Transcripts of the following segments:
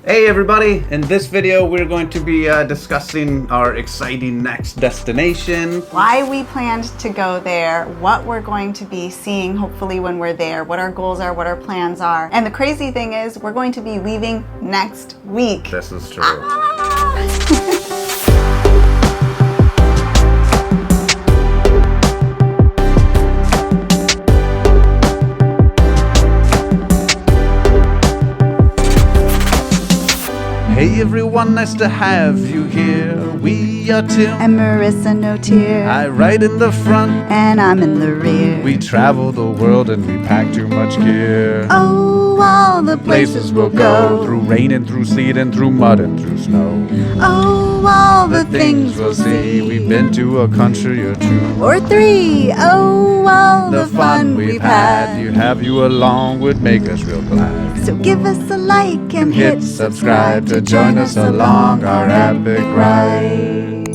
Hey everybody! In this video we're going to be discussing our exciting next destination. Why we planned to go there, what we're going to be seeing hopefully when we're there, what our goals are, what our plans are. And the crazy thing is we're going to be leaving next week. This is true. Hey everyone, nice to have you here. We are Tim and Marisa Notier. I ride in the front and I'm in the rear. We travel the world and we pack too much gear. Oh, all the places we'll go. Through rain and through sleet and through mud and through snow. Oh, all the things we'll see. We've been to a country or two or three. Oh, all the fun we've had. You have you along would make us real glad. So give us a like and hit subscribe to join us along our epic ride.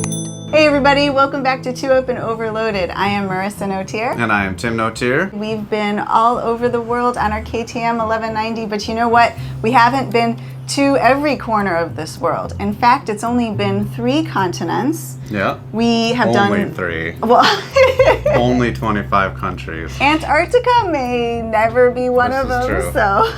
Hey everybody, welcome back to Two Open Overloaded. I am Marisa Notier. And I am Tim Notier. We've been all over the world on our KTM 1190, but you know what? We haven't been to every corner of this world. In fact, it's only been 3 continents. Yeah. We have only 3. Well, only 25 countries. Antarctica may never be one of them. True. So.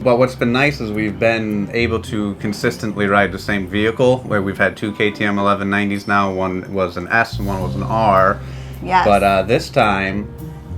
Well, what's been nice is we've been able to consistently ride the same vehicle, where we've had 2 KTM 1190s now. One was an S and one was an R. Yes. But this time,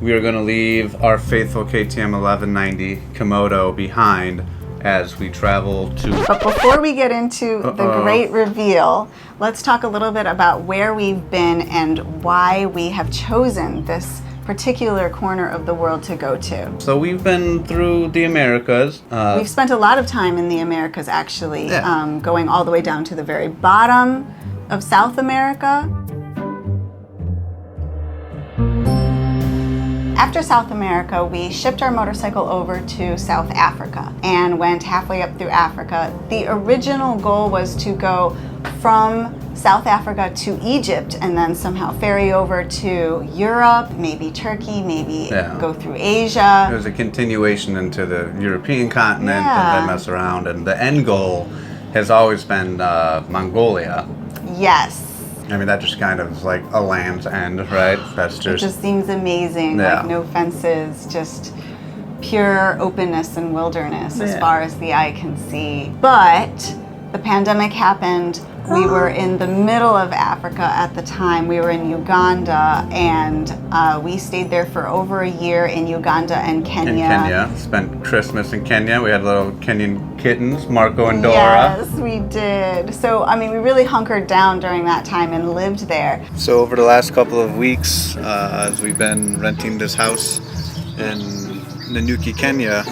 we are going to leave our faithful KTM 1190 Komodo behind as we travel to... But before we get into the great reveal, let's talk a little bit about where we've been and why we have chosen this particular corner of the world to go to. So we've been through the Americas. We've spent a lot of time in the Americas, actually, going all the way down to the very bottom of South America. After South America, we shipped our motorcycle over to South Africa and went halfway up through Africa. The original goal was to go from South Africa to Egypt and then somehow ferry over to Europe, maybe Turkey, maybe go through Asia. It was a continuation into the European continent and then mess around. And the end goal has always been Mongolia. Yes. I mean, that just kind of is like a land's end, right? That's It just seems amazing, like no fences, just pure openness and wilderness as far as the eye can see. But the pandemic happened. We were in the middle of Africa at the time. We were in Uganda, and we stayed there for over a year in Uganda and Kenya. In Kenya. Spent Christmas in Kenya. We had little Kenyan kittens, Marco and Dora. Yes, we did. So, I mean, we really hunkered down during that time and lived there. So over the last couple of weeks, as we've been renting this house in Nanyuki, Kenya,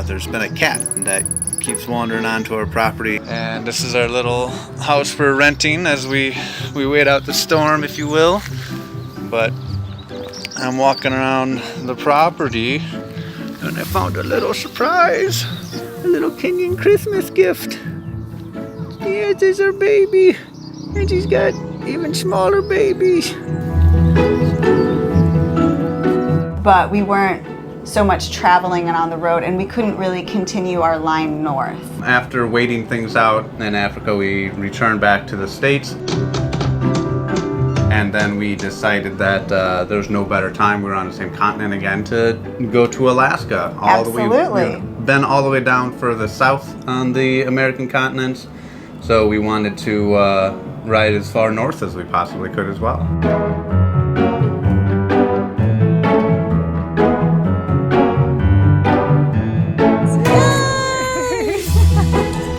there's been a cat that keeps wandering onto our property. And this is our little house we're renting as we wait out the storm, if you will. But I'm walking around the property and I found a little surprise. A little Kenyan Christmas gift. Yes, there's our baby. And she's got even smaller babies. But we weren't so much traveling and on the road, and we couldn't really continue our line north. After waiting things out in Africa, we returned back to the States. And then we decided that there's no better time, we were on the same continent again, to go to Alaska. Absolutely. We've been all the way down further south on the American continents. So we wanted to ride as far north as we possibly could as well.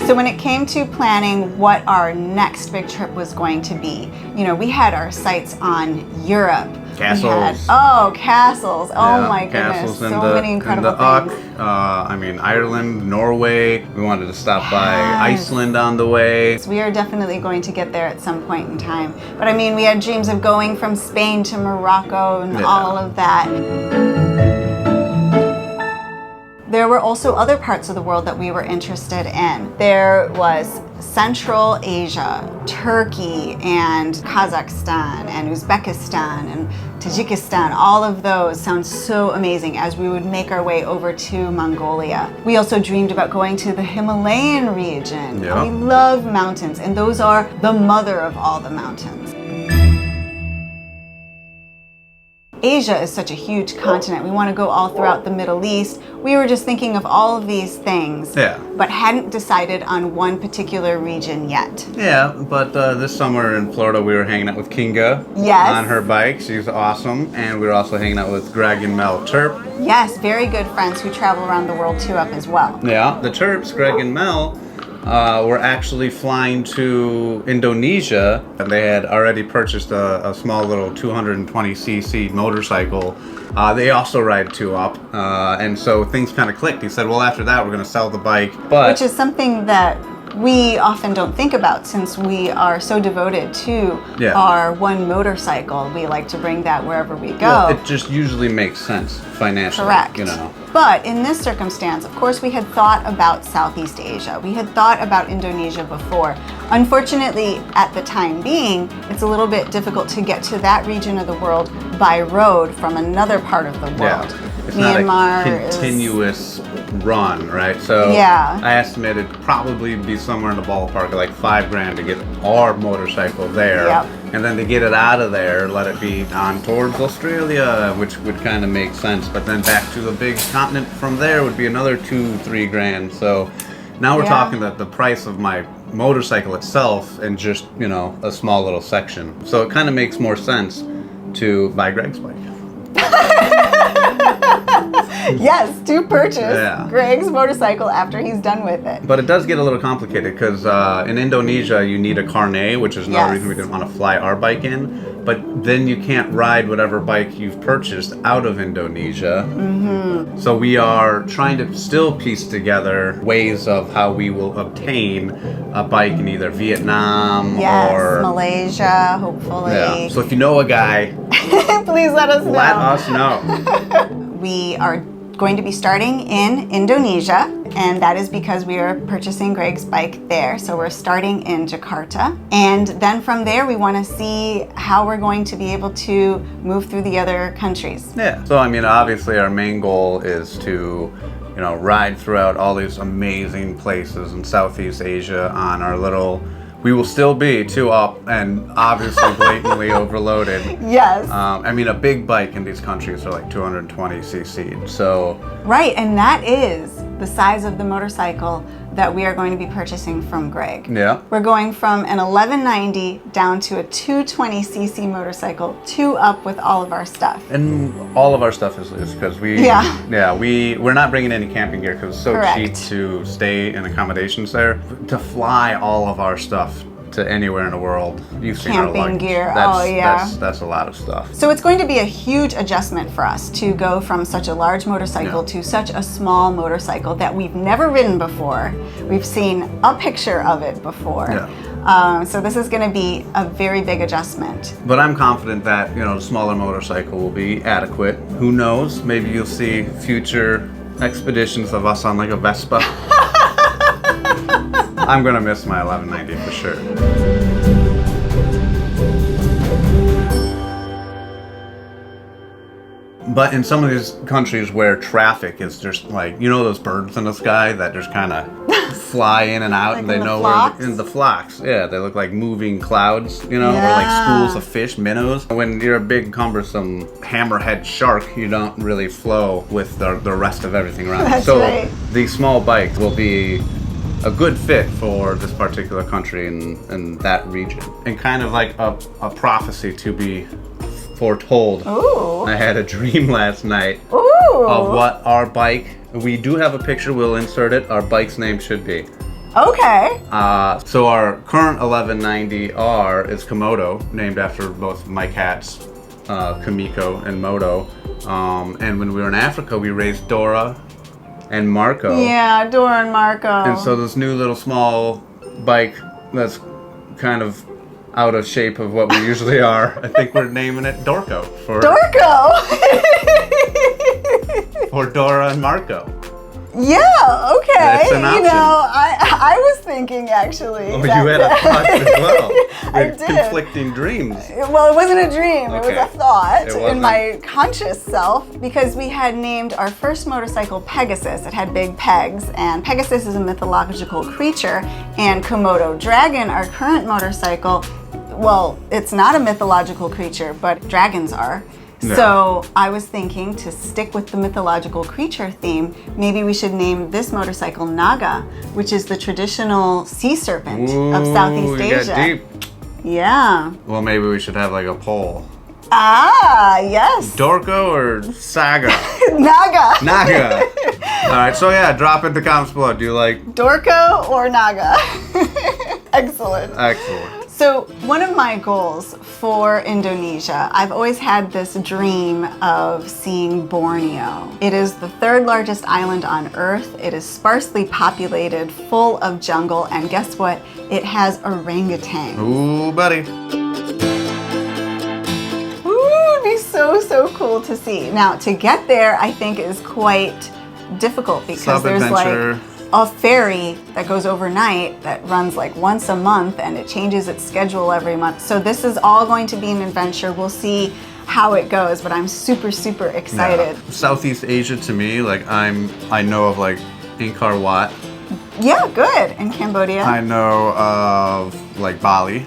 So when it came to planning what our next big trip was going to be, you know, we had our sights on Europe. Castles. Castles. Oh my goodness. So many incredible things. I mean, Ireland, Norway. We wanted to stop by Iceland on the way. So we are definitely going to get there at some point in time. But I mean, we had dreams of going from Spain to Morocco and all of that. There were also other parts of the world that we were interested in. There was Central Asia, Turkey, and Kazakhstan, and Uzbekistan, and Tajikistan, all of those sound so amazing as we would make our way over to Mongolia. We also dreamed about going to the Himalayan region. Yeah. We love mountains, and those are the mother of all the mountains. Asia is such a huge continent. We want to go all throughout the Middle East. We were just thinking of all of these things, but hadn't decided on one particular region yet. Yeah, but this summer in Florida, we were hanging out with Kinga on her bike. She's awesome. And we were also hanging out with Greg and Mel Terp. Yes, very good friends who travel around the world too up as well. Yeah, the Terps, Greg and Mel, were actually flying to Indonesia, and they had already purchased a small little 220cc motorcycle. They also ride 2-up, and so things kind of clicked. He said, well, after that, we're going to sell the bike. Which is something that we often don't think about since we are so devoted to our one motorcycle. We like to bring that wherever we go. Well, it just usually makes sense financially. Correct. You know. But in this circumstance, of course, we had thought about Southeast Asia. We had thought about Indonesia before. Unfortunately, at the time being, it's a little bit difficult to get to that region of the world by road from another part of the world. Yeah. It's Myanmar not a continuous run, right? So I estimate it'd probably be somewhere in the ballpark of like $5,000 to get our motorcycle there. And then to get it out of there, let it be on towards Australia, which would kind of make sense. But then back to the big continent from there would be another $2-3 grand. So now we're talking that the price of my motorcycle itself and just, you know, a small little section. So it kind of makes more sense to buy Greg's bike. Yes, to purchase Greg's motorcycle after he's done with it. But it does get a little complicated because in Indonesia you need a carnet, which is another reason we didn't want to fly our bike in. But then you can't ride whatever bike you've purchased out of Indonesia. So we are trying to still piece together ways of how we will obtain a bike in either Vietnam or Malaysia, hopefully. Yeah. So if you know a guy, please let us know. Let us know. We are going to be starting in Indonesia, and that is because we are purchasing Greg's bike there. So we're starting in Jakarta, and then from there we want to see how we're going to be able to move through the other countries. Yeah. So I mean, obviously our main goal is to, you know, ride throughout all these amazing places in Southeast Asia on our little. We will still be 2-up and obviously blatantly overloaded. Yes. I mean, a big bike in these countries are like 220cc. So. Right, and that is the size of the motorcycle that we are going to be purchasing from Greg. Yeah. We're going from an 1190 down to a 220cc motorcycle, 2-up with all of our stuff. And all of our stuff is loose because we're not bringing any camping gear because it's so cheap to stay in accommodations there. To fly all of our stuff to anywhere in the world, you've seen our luggage. Camping gear, that's a lot of stuff. So it's going to be a huge adjustment for us to go from such a large motorcycle to such a small motorcycle that we've never ridden before. We've seen a picture of it before. So this is going to be a very big adjustment. But I'm confident that, you know, the smaller motorcycle will be adequate. Who knows? Maybe you'll see future expeditions of us on like a Vespa. I'm gonna miss my 1190 for sure. But in some of these countries where traffic is just like, you know, those birds in the sky that just kind of fly in and out, like and they know where in the flocks. Yeah, they look like moving clouds, you know, or like schools of fish, minnows. When you're a big, cumbersome hammerhead shark, you don't really flow with the rest of everything around. That's so right. These small bikes will be a good fit for this particular country and that region. And kind of like a prophecy to be foretold. Ooh. I had a dream last night Ooh. of what our bike, we do have a picture, we'll insert it, our bike's name should be. Okay. So our current 1190R is Komodo, named after both my cats, Kamiko and Moto. And when we were in Africa, we raised Dora and Marco. Yeah, Dora and Marco. And so this new little small bike that's kind of out of shape of what we usually are, I think we're naming it Dorco. For Dorco! for Dora and Marco. Yeah, okay. That's an option. You know, I was thinking actually. Oh, you had a thought as well. I did. Conflicting dreams. Well, it wasn't a dream. Okay. It was a thought It in wasn't. my conscious self, because we had named our first motorcycle Pegasus. It had big pegs, and Pegasus is a mythological creature, and Komodo dragon, our current motorcycle, well, it's not a mythological creature, but dragons are. No. So I was thinking, to stick with the mythological creature theme, maybe we should name this motorcycle Naga, which is the traditional sea serpent of Southeast you Asia. got deep. Yeah. Well, maybe we should have like a poll. Ah, yes. Dorko or Saga? Naga. Naga. All right, so yeah, drop in the comments below. Do you like Dorko or Naga? Excellent. Excellent. So one of my goals for Indonesia, I've always had this dream of seeing Borneo. It is the third largest island on Earth. It is sparsely populated, full of jungle, and guess what? It has orangutan. Ooh, buddy. Ooh, it'd be so cool to see. Now, to get there, I think is quite difficult, because there's like a ferry that goes overnight that runs like once a month, and it changes its schedule every month. So this is all going to be an adventure. We'll see how it goes, but I'm super excited. Yeah. Southeast Asia to me, like I know of like Angkor Wat. Yeah, good. In Cambodia. I know of like Bali.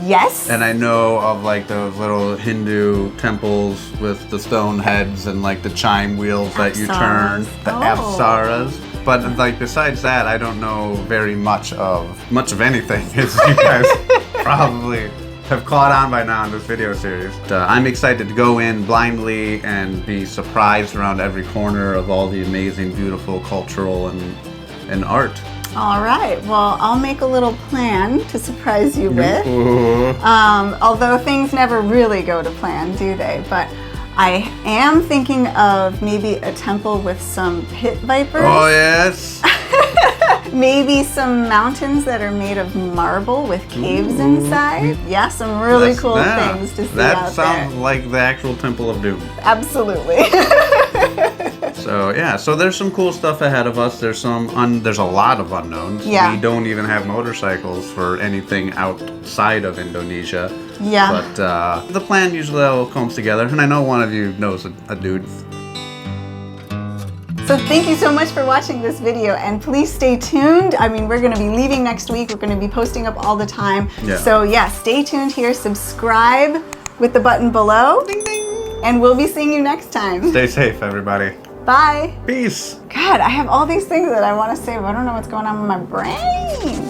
Yes. And I know of like those little Hindu temples with the stone heads and like the chime wheels that you turn, the apsaras. But like besides that, I don't know very much of anything, as you guys probably have caught on by now in this video series. I'm excited to go in blindly and be surprised around every corner of all the amazing, beautiful cultural and art. All right, well, I'll make a little plan to surprise you with. Although things never really go to plan, do they? But I am thinking of maybe a temple with some pit vipers. Oh, yes. Maybe some mountains that are made of marble with caves inside. Yeah, some really cool things to see out there. That sounds like the actual Temple of Doom. Absolutely. So yeah, so there's some cool stuff ahead of us. There's there's a lot of unknowns. Yeah. We don't even have motorcycles for anything outside of Indonesia. Yeah. But the plan usually all comes together, and I know one of you knows a dude. So thank you so much for watching this video, and please stay tuned. I mean, we're going to be leaving next week. We're going to be posting up all the time. Yeah. So yeah, stay tuned here. Subscribe with the button below. Ding, ding. And we'll be seeing you next time. Stay safe, everybody. Bye. Peace. God, I have all these things that I want to say, but I don't know what's going on with my brain.